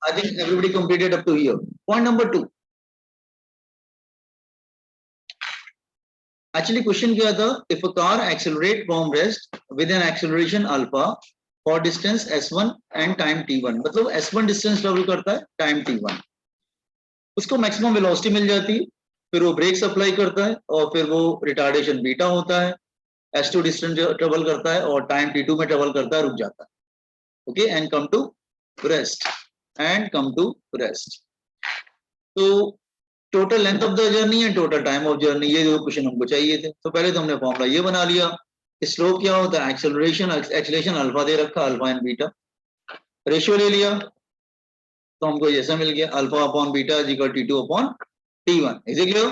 I think everybody completed up to here. Point number 2. Actually question क्या था, if a car accelerate from rest with an acceleration alpha for distance s1 and time t1, मतलब s1 distance travel करता है time t1, उसको maximum velocity मिल जाती है, फिर वो ब्रेक अप्लाई करता है और फिर वो रिटार्डेशन बीटा होता है, s2 डिस्टेंस ट्रेवल करता है और टाइम t2 में ट्रेवल करता है, रुक जाता है. Okay, and come to rest. तो total length of the journey and total time of journey, ये दो क्वेश्चन हमको चाहिए थे. तो पहले तो हमने फॉर्मूला ये बना लिया. स्लोप क्या होता है, एक्सेलरेशन अल्फा दे रखा, अल्फा एंड बीटा. रेशियो ले लिया तो हमको जैसा मिल गया, alpha upon beta is equal T2 upon T1. Is it clear?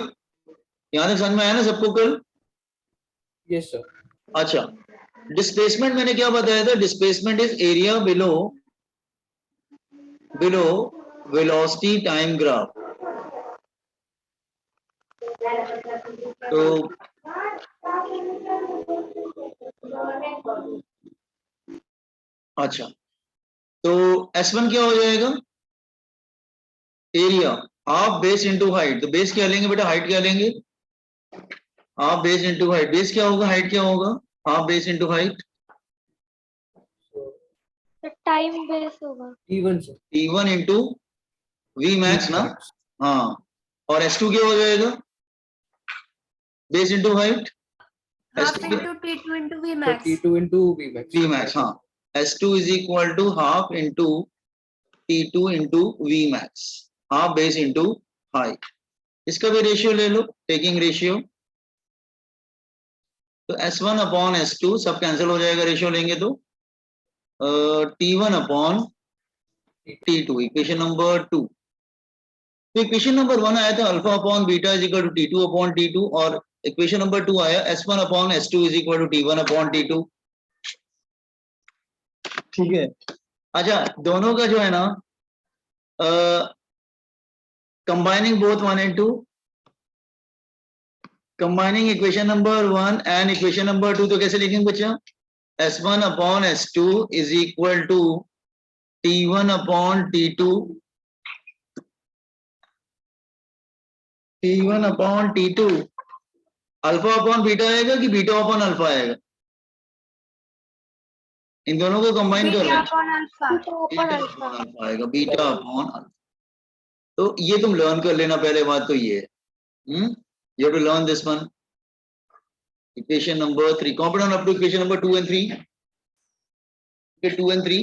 यहाँ तक समझ में आया ना सबको कल? Yes sir. अच्छा, डिस्प्लेसमेंट मैंने क्या बताया था, displacement is area below velocity time graph. तो अच्छा, तो S1 क्या हो जाएगा, area half base into height. तो बेस क्या लेंगे बेटा, हाइट क्या लेंगे, half base into height. Base क्या होगा, हाइट क्या होगा, half base into height. Time base होगा T1 sir. T1 into V max ना. हाँ, और S2 क्या हो जाएगा, base into height. Half into T2 into V max. T2 into V max. V max, हाँ. S2 is equal to half into T2 into V max, half base into height. इसका भी ratio ले लो, taking ratio. तो S1 upon S2 सब cancel हो जाएगा, ratio लेंगे तो T1 upon T2, equation number 2. तो इक्वेशन नंबर 1 आया था alpha upon beta is equal to T2 upon T2, और इक्वेशन नंबर 2 आया S1 upon S2 is equal to T1 upon T2. ठीक है. अच्छा, दोनों का जो है ना, combining both 1 and 2, combining equation number 1 and equation number 2, तो कैसे लिखेंगे बच्चा, S1 upon S2 is equal to T1 upon T2, T1 upon T2. Alpha upon beta आएगा कि बीटा अपॉन अल्फा आएगा, इन दोनों को कंबाइन कर beta upon alpha. Beta upon alpha आएगा, बीटा अपॉन अल्फा. तो ये तुम लर्न कर लेना, पहले बात तो ये है, you have to learn this one. Equation number 3, copy down up to equation number 2 and 3. Okay, 2 and 3,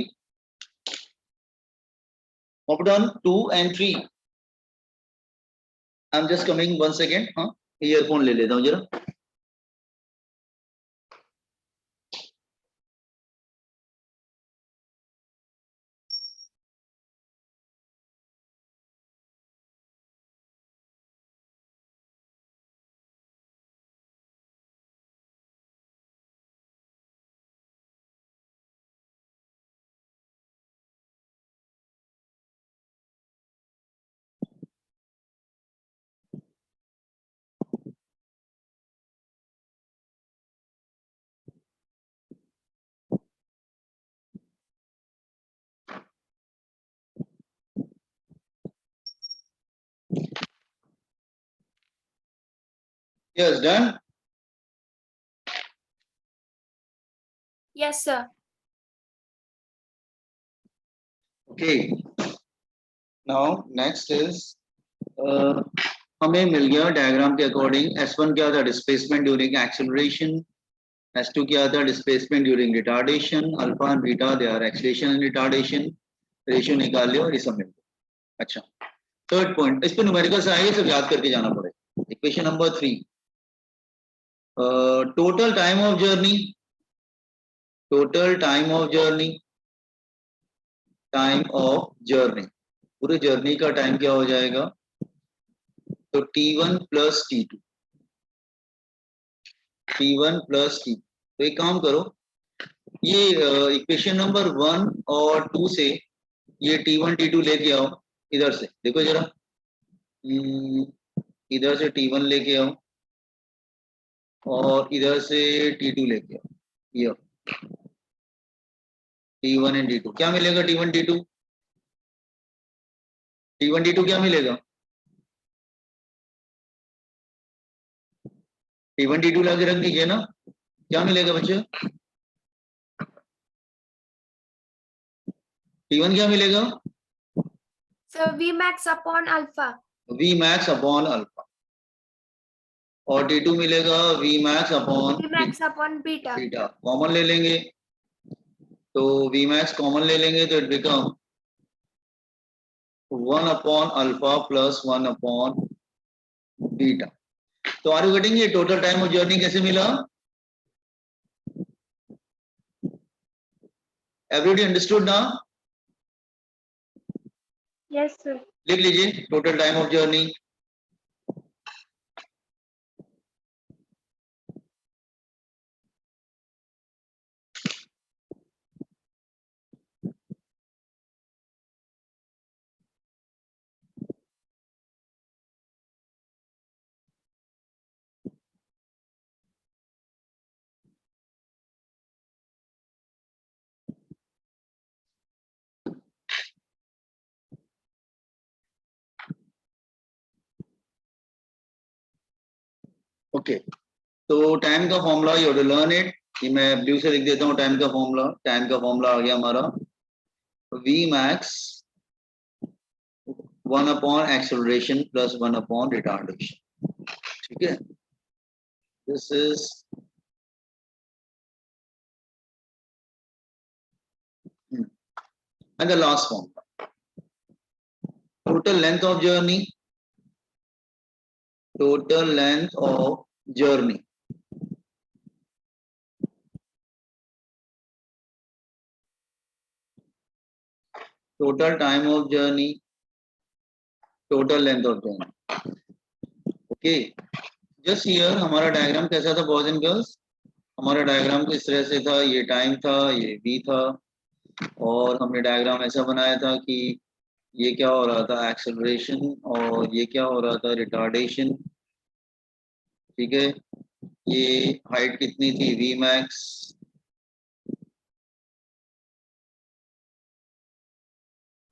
copy down 2 and 3. I'm just coming 1 second. हाँ, ईयरफोन ले लेता हूँ जरा. Yes, done. Yes sir. Okay. Now next is हमें मिल गया diagram के according, S1 क्या था, डिस्प्लेसमेंट ड्यूरिंग एक्सेलरेशन. S2 क्या था, displacement during retardation. Alpha and beta they are acceleration and retardation. Ratio निकाल लिया और ये सब मिल गया. अच्छा, थर्ड पॉइंट, इस पे न्यूमेरिकल्स आएंगे, सब याद करके जाना पड़ेगा. Equation number 3, total time of journey, time of journey, पूरे जर्नी का टाइम क्या हो जाएगा, तो T1 प्लस T2, तो एक काम करो, ये इक्वेशन नंबर 1 और 2 से ये T1 T2 लेके आओ. इधर से देखो जरा, इधर से T1 लेके आओ और इधर से T2 लेके आओ. ये T1 एंड T2 क्या मिलेगा, T1 T2 T1 T2 क्या मिलेगा? T1 T2 लाके रख दीजिए ना, क्या मिलेगा बच्चे? T1 क्या मिलेगा? So Vmax upon alpha. V max upon alpha, और T2 मिलेगा V max upon Vmax upon beta. Beta. Common ले लेंगे, तो V max कॉमन ले लेंगे तो it become 1 upon alpha plus 1 upon beta. तो आर यू गेटिंग? ये टोटल टाइम ऑफ जर्नी कैसे मिला? एवरीबॉडी अंडरस्टूड ना? Yes, sir. लिख लीजिए total time of journey. Okay, तो टाइम का formula you to learn it. ये मैं ब्लू से लिख देता हूँ टाइम का फॉर्मूला। टाइम का फॉर्मूला आ गया हमारा V max 1 upon acceleration plus 1 upon retardation. ठीक है, this is and the last formula, total length of journey, total length of journey, total time of journey, total length of journey। Okay, just here हमारा diagram कैसा था boys and girls? हमारा diagram किस तरह से था? ये टाइम था, ये v था, और हमने डायग्राम ऐसा बनाया था कि ये क्या हो रहा था? एक्सेलरेशन, और ये क्या हो रहा था? रिटार्डेशन। ठीक है, ये हाइट कितनी थी? v max,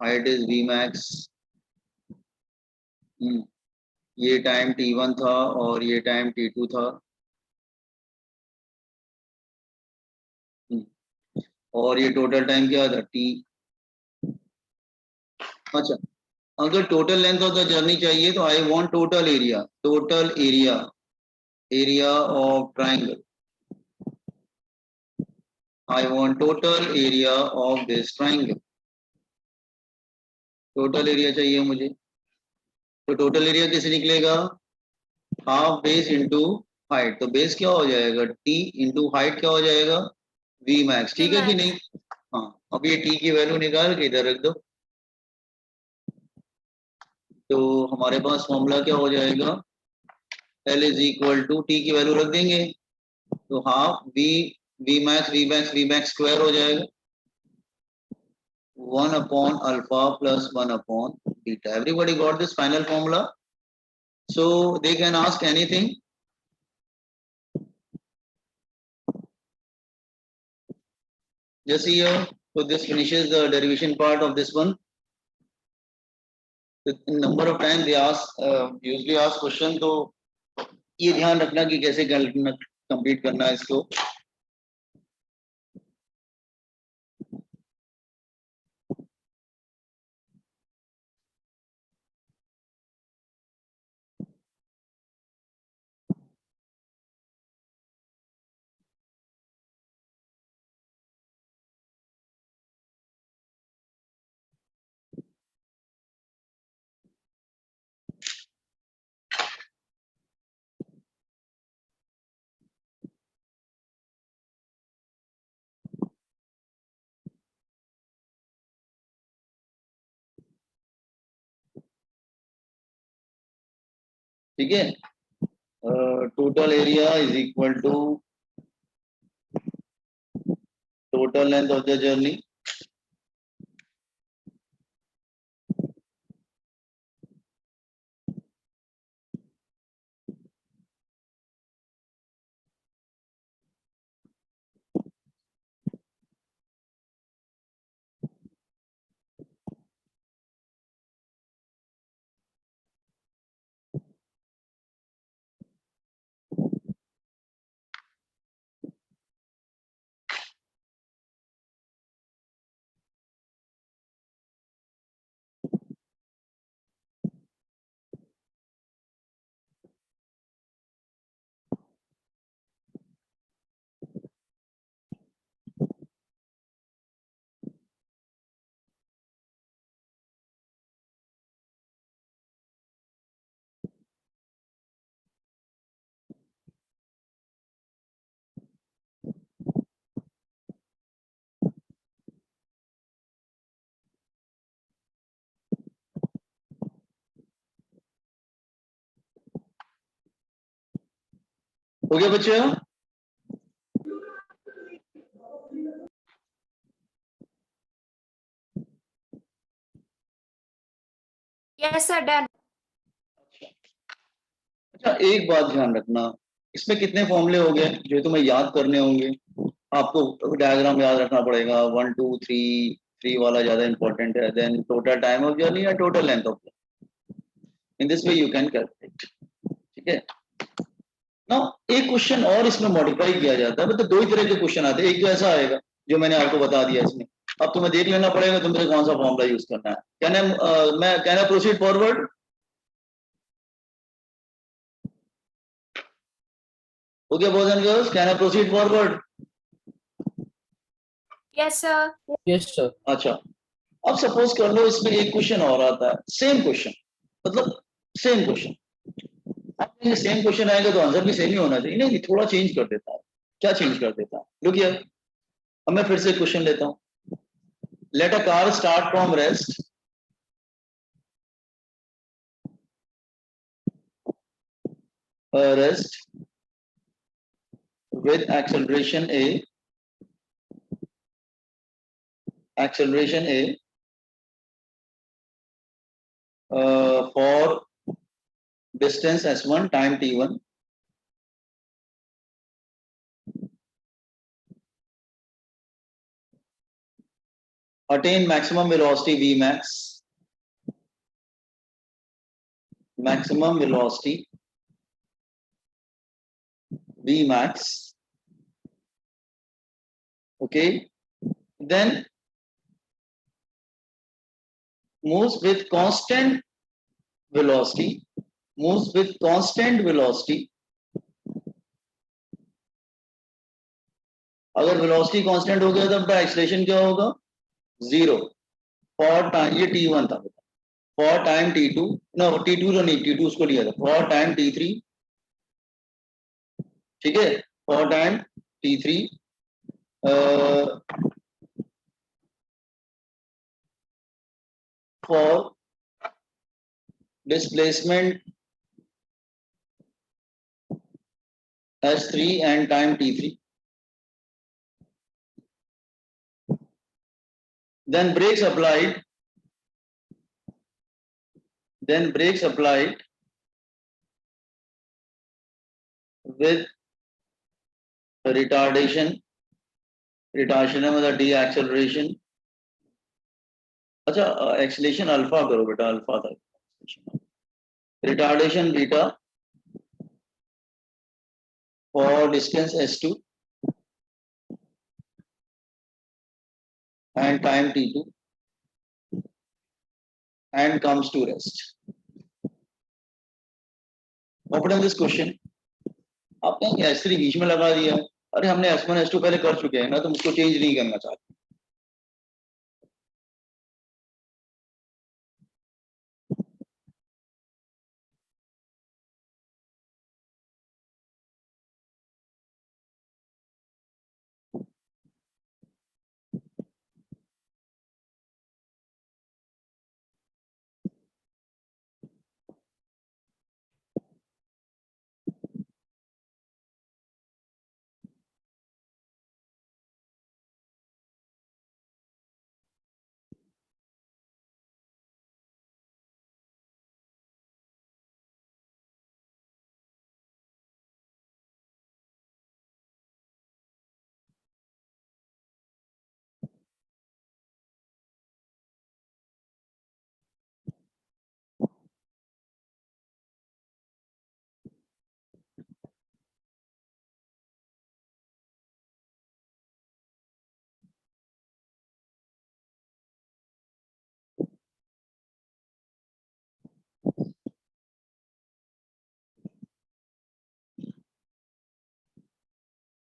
height is v max। ये टाइम T1 था और ये टाइम T2 था। और ये टोटल टाइम क्या था? T। अच्छा, अगर total length of the journey चाहिए तो I want total area, total area, area of triangle. I want total area of this triangle. Total area चाहिए मुझे, तो टोटल एरिया कैसे निकलेगा? Half base into height. तो बेस क्या हो जाएगा? T इंटू हाइट क्या हो जाएगा? V max। ठीक है कि नहीं? हाँ, अब ये T की वैल्यू निकाल के इधर रख दो, तो हमारे पास फॉर्मूला क्या हो जाएगा? L is equal to T की वैल्यू रख देंगे, तो हाफ V max स्क्वायर हो जाएगा 1 upon alpha plus 1 upon beta। Everybody got this final formula? So they can ask anything. Just here, so this finishes the derivation part of this one. The number of times they ask, usually ask question, तो ये ध्यान रखना कि कैसे complete करना है इसको। ठीक है, total area is equal to total length of the journey हो गया बच्चे? Yes, sir, done. अच्छा, एक बात ध्यान रखना, इसमें कितने फॉर्मूले हो गए जो तुम्हें याद करने होंगे। आपको डायग्राम याद रखना पड़ेगा, 1 2 3 3 वाला ज्यादा इंपॉर्टेंट है, then total time of journey या total length of journey, in this way you can calculate. ठीक है ना। एक क्वेश्चन और इसमें मॉडिफाई किया जाता है, मतलब दो ही तरह के क्वेश्चन आते हैं। एक तो ऐसा आएगा जो मैंने आपको बता दिया इसमें, अब तुम्हें देख लेना पड़ेगा तुम्हें कौन सा फॉर्मूला यूज करना है। Can I proceed forward? हो गया boys and girls, can I proceed forward? Yes, sir. Yes, sir. अच्छा, अब सपोज कर लो इसमें एक क्वेश्चन और आता है, सेम क्वेश्चन, मतलब सेम क्वेश्चन। अब सेम क्वेश्चन आएगा तो आंसर भी सेम ही होना चाहिए। नहीं, थोड़ा चेंज कर देता है। क्या चेंज कर देता है? लुक हियर, अब मैं फिर से क्वेश्चन लेता हूं। Let a car start from rest, rest with acceleration a, for distance s1 time t1, attain maximum velocity vmax, maximum velocity vmax, okay, then moves with constant velocity, अगर velocity constant हो गया तो अपना acceleration क्या होगा? 0 for time, ये t1 था, for time t2, no t2 तो नहीं, t2 उसको लिया था, फॉर टाइम t3, ठीक है, for time t3 for displacement s3 and time t3, then brakes applied, with retardation मतलब deacceleration। अच्छा, एक्सीलरेशन अल्फा करो बेटा, अल्फा था, retardation beta for distance s2 and time t2 and comes to rest। Open this question। आप कहेंगे s3 बीच में लगा दिया, अरे हमने s1 s2 पहले कर चुके हैं ना, तुम उसको चेंज नहीं करना चाहते।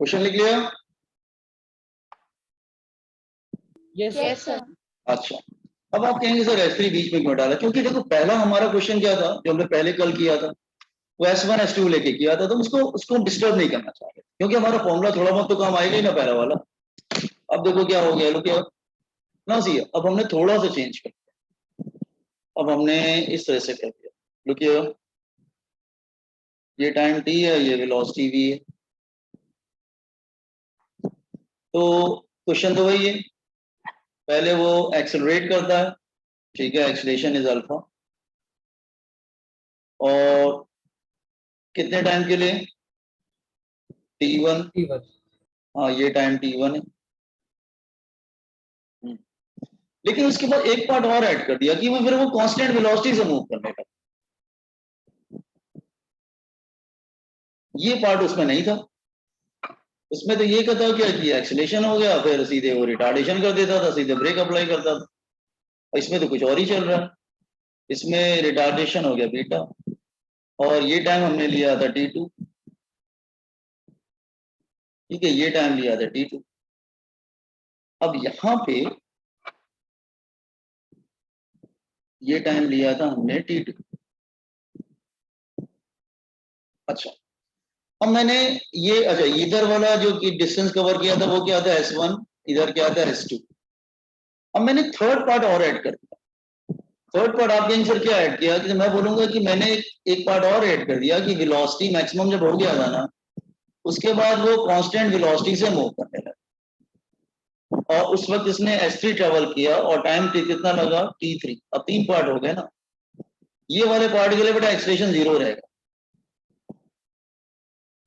क्वेश्चन लिख लिया? Yes, sir. Yes, sir. अच्छा, अब आप कहेंगे सर s3 बीच में क्यों डाला? क्योंकि देखो पहला हमारा क्वेश्चन क्या था जो हमने पहले कल किया था, वो s1 s2 लेके किया था, तो उसको डिस्टर्ब नहीं करना चाहते, क्योंकि हमारा फॉर्मूला थोड़ा बहुत तो काम आएगा ही ना पहला वाला। अब देखो क्या हो गया, क्या ना सी, अब हमने थोड़ा सा चेंज कर दिया, अब हमने इस तरह से कर दिया, लुक हियर, ये टाइम t है, ये वेलोसिटी v है। तो क्वेश्चन तो वही है, पहले वो एक्सेलरेट करता है, ठीक है, एक्सेलरेशन इज अल्फा, और कितने टाइम के लिए, t1, T1. हाँ ये टाइम t1 है। लेकिन उसके बाद एक पार्ट और ऐड कर दिया कि वो फिर वो कांस्टेंट वेलोसिटी से मूव करने लगा, ये पार्ट उसमें नहीं था। उसमें तो ये कहता क्या कि एक्सेलेरेशन हो गया, फिर सीधे वो रिटार्डेशन कर देता था, सीधे ब्रेक अप्लाई करता था। और इसमें तो कुछ और ही चल रहा है, इसमें रिटार्डेशन हो गया बीटा, और ये टाइम हमने लिया था t2, ठीक है, ये टाइम लिया था t2। अब यहां पे ये टाइम लिया था हमने t2। अच्छा, अब मैंने ये, अच्छा इधर वाला जो कि डिस्टेंस कवर किया था वो क्या था s1, इधर क्या था s2। अब मैंने थर्ड पार्ट और ऐड कर दिया। थर्ड पार्ट आपके आंसर क्या ऐड किया कि मैं बोलूंगा कि मैंने एक पार्ट और ऐड कर दिया कि वेलोसिटी मैक्सिमम जब हो गया था ना, उसके बाद वो कांस्टेंट वेलोसिटी से मूव करने लगा, और उस वक्त इसने s3 ट्रेवल किया और टाइम कितना लगा t3। अब 3 पार्ट हो गए ना, ये वाले पार्ट के लिए बेटा एक्सेलरेशन 0 रहेगा,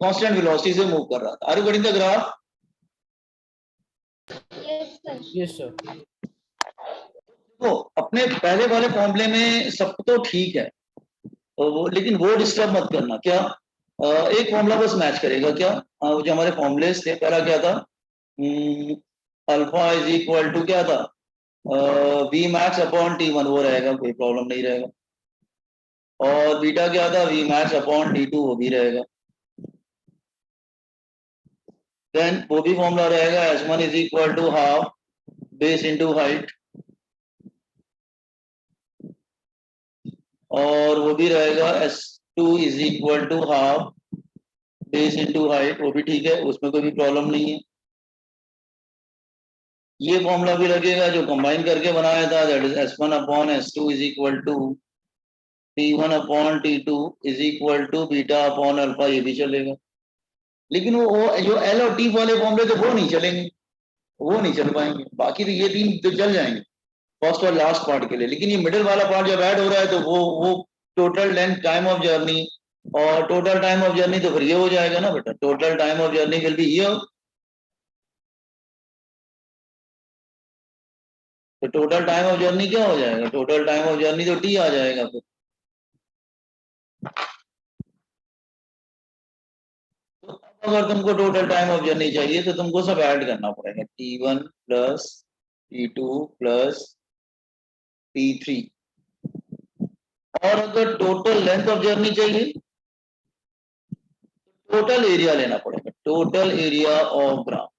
कांस्टेंट वेलोसिटी से मूव कर रहा था। Are you getting the graph? Yes, sir. तो अपने पहले वाले फॉर्मूले में सब तो ठीक है, तो वो, लेकिन वो डिस्टर्ब मत करना। क्या एक फॉर्मूला बस मैच करेगा क्या, वो जो हमारे फॉर्मूलेस थे, पहला क्या था, अल्फा इज इक्वल टू क्या था, वी मैक्स अपॉन t1, वो रहेगा, कोई प्रॉब्लम नहीं रहेगा। और बीटा क्या था, वी मैक्स अपॉन t2, वो भी रहेगा। देन वो भी फॉर्मूला रहेगा, s1 is equal to half base into height, और वो भी रहेगा s2 is equal to half base into height, वो भी ठीक है, उसमें कोई भी प्रॉब्लम नहीं है। ये फॉर्मूला भी लगेगा जो कंबाइन करके बनाया था, that is s1 upon s2 is equal to t1 upon t2 is equal to beta upon alpha, ये भी चलेगा। लेकिन वो जो l और t वाले फॉर्मूले थे वो नहीं चलेंगे, वो नहीं चल पाएंगे। बाकी तो ये तीन तो चल जाएंगे फर्स्ट और लास्ट पार्ट के लिए, लेकिन ये मिडिल वाला पार्ट जब ऐड हो रहा है तो वो total length time of journey, और टोटल टाइम ऑफ जर्नी तो फिर ये हो जाएगा ना बेटा, total time of journey will be here. तो टोटल टाइम ऑफ जर्नी क्या हो जाएगा, टोटल टाइम ऑफ जर्नी तो t आ जाएगा फिर। तो अगर तुमको टोटल टाइम ऑफ जर्नी चाहिए तो तुमको सब ऐड करना पड़ेगा, t1 plus t2 plus t3। और अगर टोटल लेंथ ऑफ जर्नी चाहिए, टोटल एरिया लेना पड़ेगा, टोटल एरिया ऑफ ग्राफ।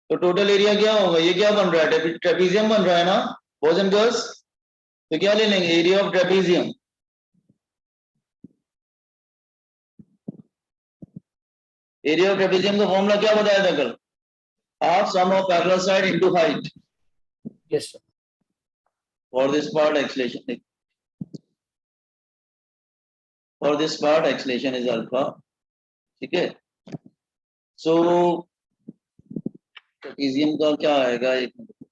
तो टोटल एरिया क्या होगा, ये क्या बन रहा है, ट्रेपीजियम बन रहा है ना बॉयज एंड गर्ल्स, तो क्या ले लेंगे, area of trapezium. Area of trapezium का फॉर्मूला क्या बताया था कल, half sum of parallel side into height. Yes, sir. For this part acceleration, for this part acceleration is alpha, ठीक है। सो ट्रेपीजियम का क्या आएगा, एक मिनट,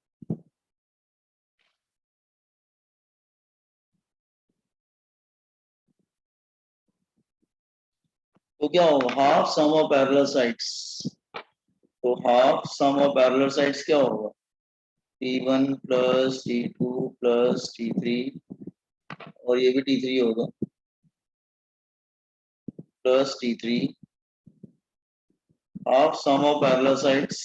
तो क्या होगा, half sum of parallel sides, तो half sum of parallel sides क्या होगा, t1 plus t2 plus t3, और ये भी t3 होगा, plus t3, half sum of parallel sides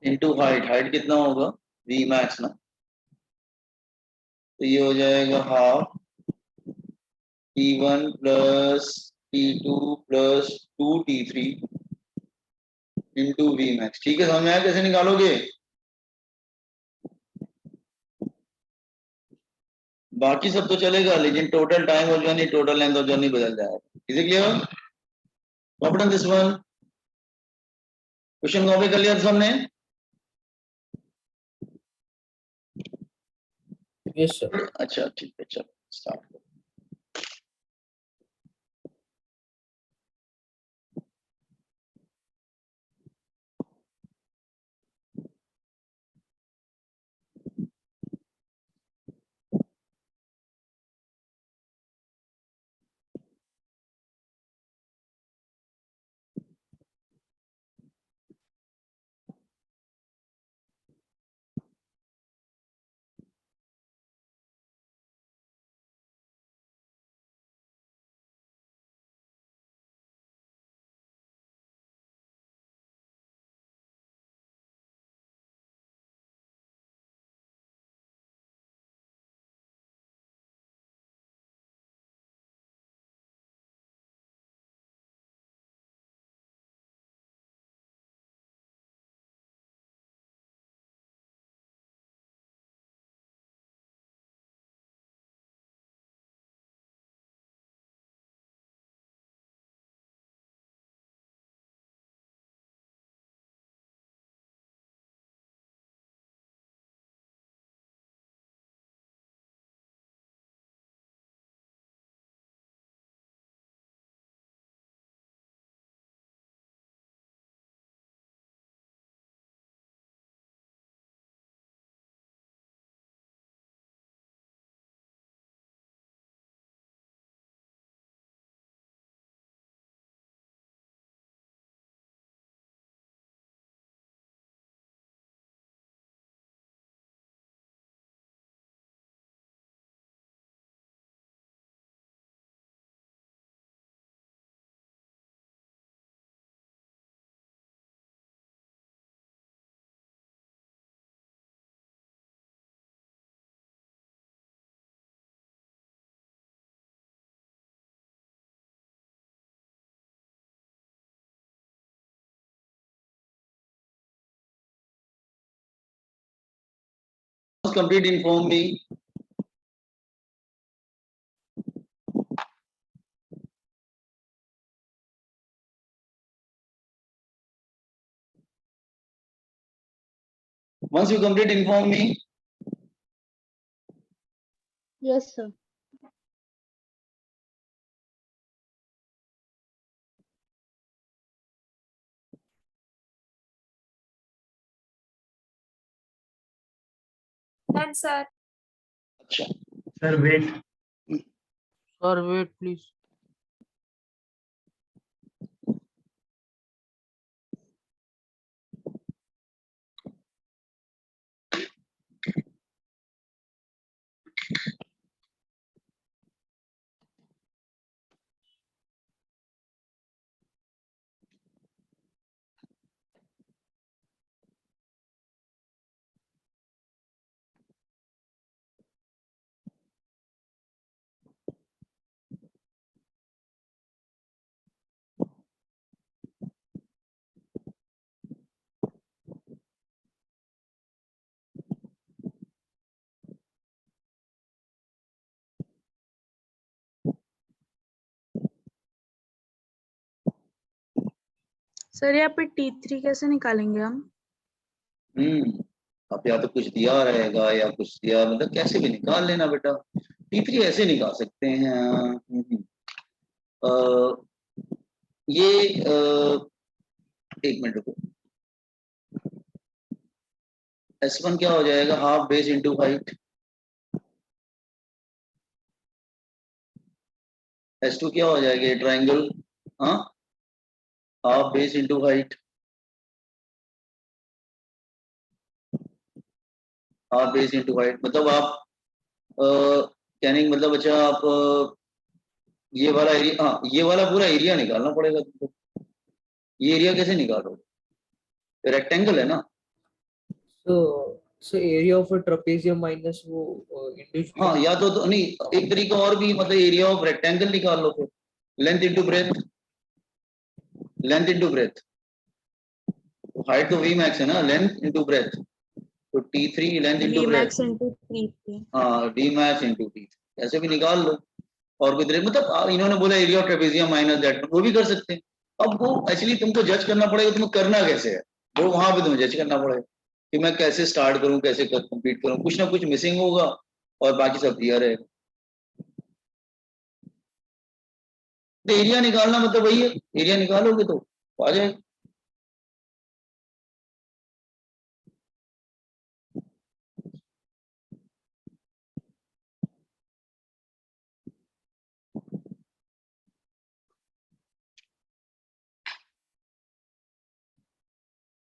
into height, height कितना होगा v मैक्स ना, तो ये हो जाएगा half t1 plus t2 plus 2t3 into V max. ठीक है, समझ में आया कैसे निकालोगे। बाकी सब तो चलेगा, लेकिन total time of journey, total length of journey बदल जाएगा। Is it clear? Copy this one, question copy कर लिया सबने? Yes, sir. अच्छा ठीक है, चलो start. Once complete, inform me. Once you complete, inform me. Yes, sir. Done, sir. अच्छा, Sir, wait. Sir, wait, please. Sir यहाँ पे T3 कैसे निकालेंगे हम? अब या तो कुछ दिया रहेगा या कुछ दिया, मतलब कैसे भी निकाल लेना बेटा। T3 ऐसे निकाल सकते हैं। ये एक मिनट रुको। S1 क्या हो जाएगा? Half base into height. S2 क्या हो जाएगा? ये ट्राइंगल, हाँ, half base into height, half base into height. मतलब आप कहने का मतलब, अच्छा आप ये वाला एरिया, हाँ ये वाला पूरा एरिया निकालना पड़ेगा तुमको। ये एरिया कैसे निकालोगे? रेक्टेंगल है ना। So area of a trapezium minus वो individual. हाँ, या तो नहीं, एक तरीका और भी, मतलब एरिया ऑफ रेक्टेंगल निकाल लो फिर। Length into breadth, length into breadth. Height तो वी मैक्स है ना, लेंथ इंटू ब्रेथ। तो T3 length into breadth, Vmax into T3. हाँ डी मैक्स इंटू T3, ऐसे भी निकाल लो। और कोई तरीका, मतलब इन्होंने बोला area of trapezium minus that, वो भी कर सकते हैं। अब वो एक्चुअली तुमको जज करना पड़ेगा, तुम्हें करना कैसे है, वो वहां पे तुम्हें जज करना पड़ेगा कि मैं कैसे स्टार्ट करूं, कैसे कंप्लीट करूं। कुछ ना कुछ मिसिंग होगा और बाकी सब दिया रहेगा। तो एरिया निकालना मतलब वही है, एरिया निकालोगे तो आ जाएगा।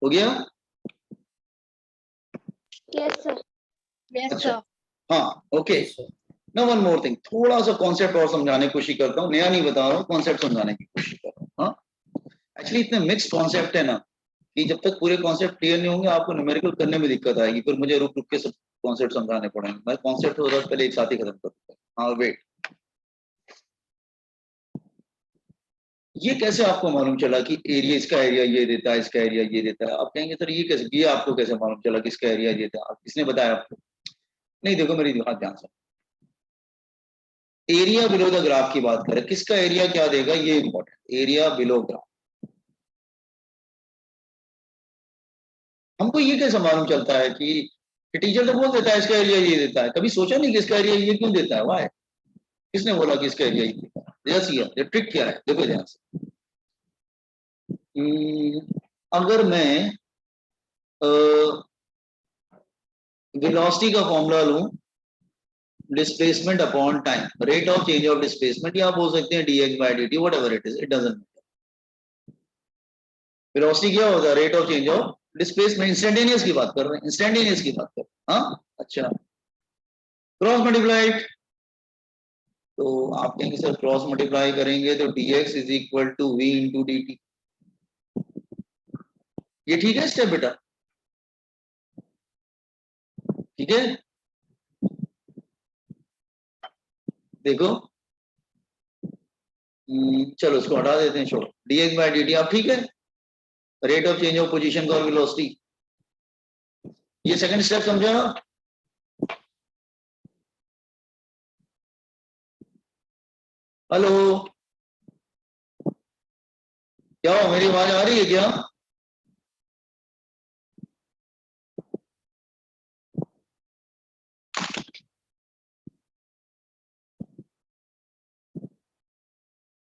हो गया? Yes, sir. Yes, अच्छा, sir. हाँ, ओके। Yes, sir. ना वन मोर थिंग, थोड़ा सा कॉन्सेप्ट और समझाने की कोशिश करता हूँ, नया नहीं बता रहा हूँ, कॉन्सेप्ट समझाने की कोशिश कर रहा हूँ। हाँ, एक्चुअली इतने मिक्स कॉन्सेप्ट है ना कि जब तक पूरे कॉन्सेप्ट क्लियर नहीं होंगे आपको न्यूमेरिकल करने में दिक्कत आएगी, फिर मुझे रुक रुक के सब कॉन्सेप्ट समझाने पड़ेंगे। मैं कॉन्सेप्ट होगा पहले एक साथ ही खत्म कर दूंगा। हाँ वेट, ये कैसे आपको मालूम चला कि एरिया, इसका एरिया ये देता है, इसका एरिया ये देता है? आप कहेंगे सर ये कैसे, ये आपको कैसे मालूम चला कि इसका एरिया ये देता है? किसने बताया आपको? नहीं, देखो मेरी बात ध्यान से, एरिया बिलो द ग्राफ की बात करें, किसका एरिया क्या देगा ये इंपॉर्टेंट, एरिया बिलो ग्राफ। हमको ये कैसे मालूम चलता है कि टीचर तो बोल देता है इसका एरिया ये देता है, कभी सोचा नहीं कि इसका एरिया ये क्यों देता है? वाह, किसने बोला कि इसका एरिया ये देता है? जैसे ये ट्रिक क्या है, देखो ध्यान से। अगर मैं वेलोसिटी का फॉर्मूला लूं, displacement upon time, rate of change of displacement, या आप बोल सकते हैं dx by dt, whatever it is, it doesn't matter. Velocity क्या होता है? Rate of change of displacement. Instantaneous की बात कर रहे हैं, इंस्टेंटेनियस की बात कर रहे हैं। हाँ, अच्छा, क्रॉस मल्टीप्लाइड, तो आप कहेंगे सर क्रॉस मल्टीप्लाई करेंगे तो dx is equal to v into dt। ये ठीक है स्टेप बेटा? ठीक है, देखो चलो इसको हटा देते हैं, छोड़ो, dx by dt आप ठीक है, rate of change of position और वेलोसिटी। ये सेकंड स्टेप समझा ना? हेलो, क्या हुआ, मेरी आवाज आ रही है क्या?